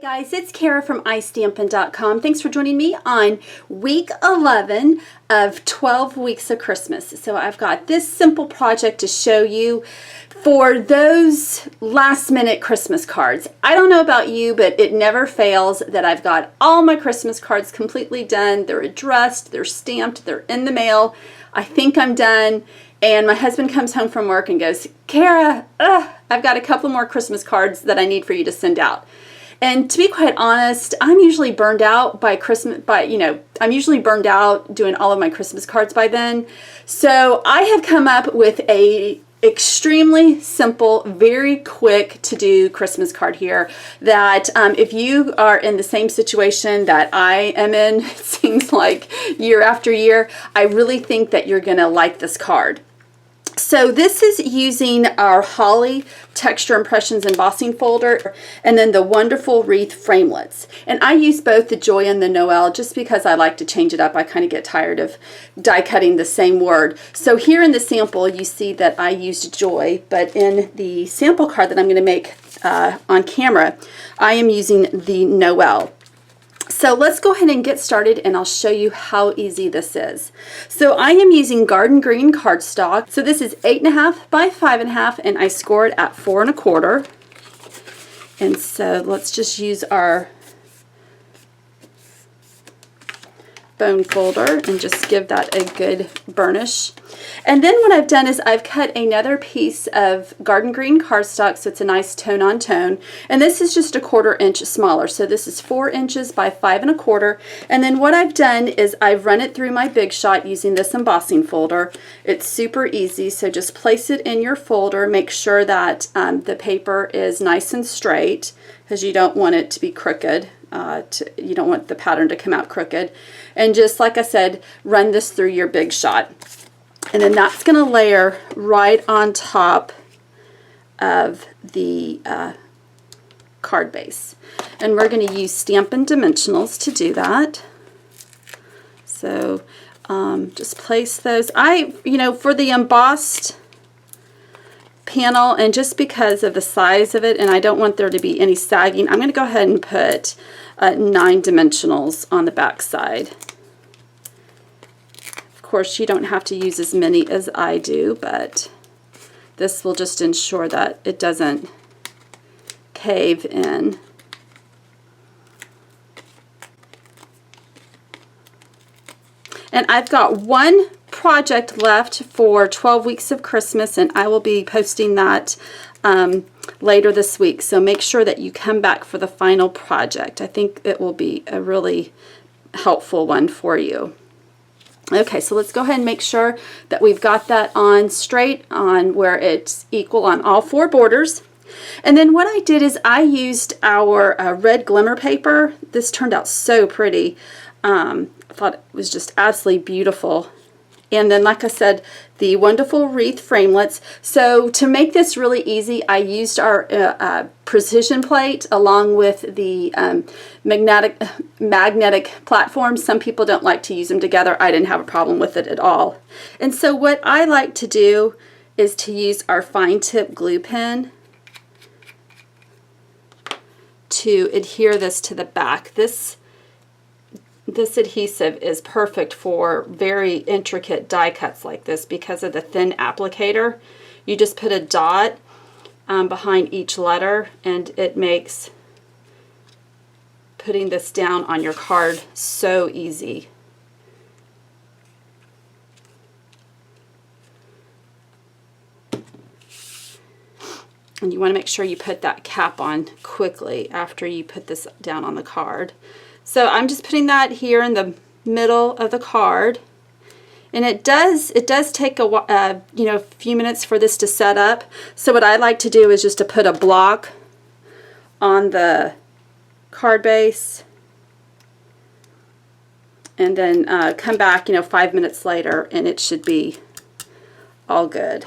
Guys, it's Kara from iStampin.com. Thanks for joining me on week 11 of 12 weeks of Christmas. So I've got this simple project to show you for those last minute Christmas cards. I don't know about you, but it never fails that I've got all my Christmas cards completely done. They're addressed, they're stamped, they're in the mail. I think I'm done. And my husband comes home from work and goes, Kara, I've got a couple more Christmas cards that I need for you to send out. And to be quite honest, I'm usually burned out by Christmas, I'm usually burned out doing all of my Christmas cards by then. So I have come up with a extremely simple, very quick to do Christmas card here that if you are in the same situation that I am in, it seems like year after year, I really think that you're gonna like this card. So this is using our Holly Texture Impressions embossing folder and then the wonderful wreath framelits. And I use both the Joy and the Noel just because I like to change it up. I kind of get tired of die cutting the same word. So here in the sample you see that I used Joy, but in the sample card that I'm going to make on camera, I am using the Noel. So let's go ahead and get started and I'll show you how easy this is. So I am using garden green cardstock. So this is 8.5 by 5.5 and I scored at 4 1/4. And so let's just use our bone folder and just give that a good burnish. And then what I've done is I've cut another piece of garden green cardstock, so it's a nice tone on tone, and this is just 1/4 inch smaller, so this is 4 inches by 5 1/4. And then what I've done is I've run it through my Big Shot using this embossing folder. It's super easy, so just place it in your folder. Make sure that the paper is nice and straight because you don't want it to be crooked. You don't want the pattern to come out crooked. And just like I said, run this through your Big Shot. And then that's going to layer right on top of the card base. And we're going to use Stampin' Dimensionals to do that. So just place those. For the embossed panel, and just because of the size of it, and I don't want there to be any sagging, I'm going to go ahead and put 9 dimensionals on the back side. Of course, you don't have to use as many as I do, but this will just ensure that it doesn't cave in. And I've got one project left for 12 weeks of Christmas, and I will be posting that later this week. So make sure that you come back for the final project. I think it will be a really helpful one for you. Okay, so let's go ahead and make sure that we've got that on straight on where it's equal on all 4 borders. And then what I did is I used our red glimmer paper. This turned out so pretty. I thought it was just absolutely beautiful. And then, like I said, the wonderful wreath framelits. So to make this really easy, I used our precision plate along with the magnetic platform. Some people don't like to use them together. I didn't have a problem with it at all. And so what I like to do is to use our fine tip glue pen to adhere this to the back. This adhesive is perfect for very intricate die cuts like this because of the thin applicator. You just put a dot behind each letter and it makes putting this down on your card so easy. And you want to make sure you put that cap on quickly after you put this down on the card. So I'm just putting that here in the middle of the card, and it does take a few minutes for this to set up. So what I like to do is just to put a block on the card base, and then come back 5 minutes later, and it should be all good.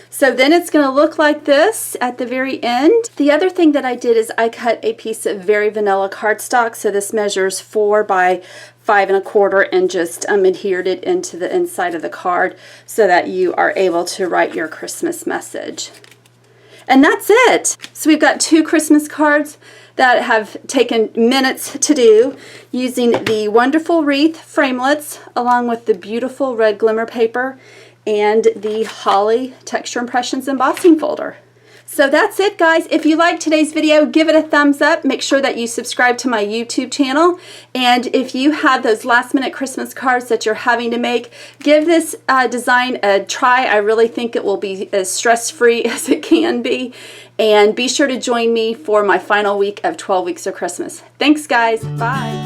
So then it's going to look like this at the very end. The other thing that I did is I cut a piece of very vanilla cardstock. So this measures 4 by 5 1/4 and just adhered it into the inside of the card so that you are able to write your Christmas message. And that's it. So we've got 2 Christmas cards that have taken minutes to do using the wonderful wreath framelits along with the beautiful red glimmer paper and the Holly Texture Impressions embossing folder. So that's it, guys. If you liked today's video, give it a thumbs up. Make sure that you subscribe to my YouTube channel. And if you have those last-minute Christmas cards that you're having to make, give this design a try. I really think it will be as stress-free as it can be. And be sure to join me for my final week of 12 Weeks of Christmas. Thanks, guys. Bye.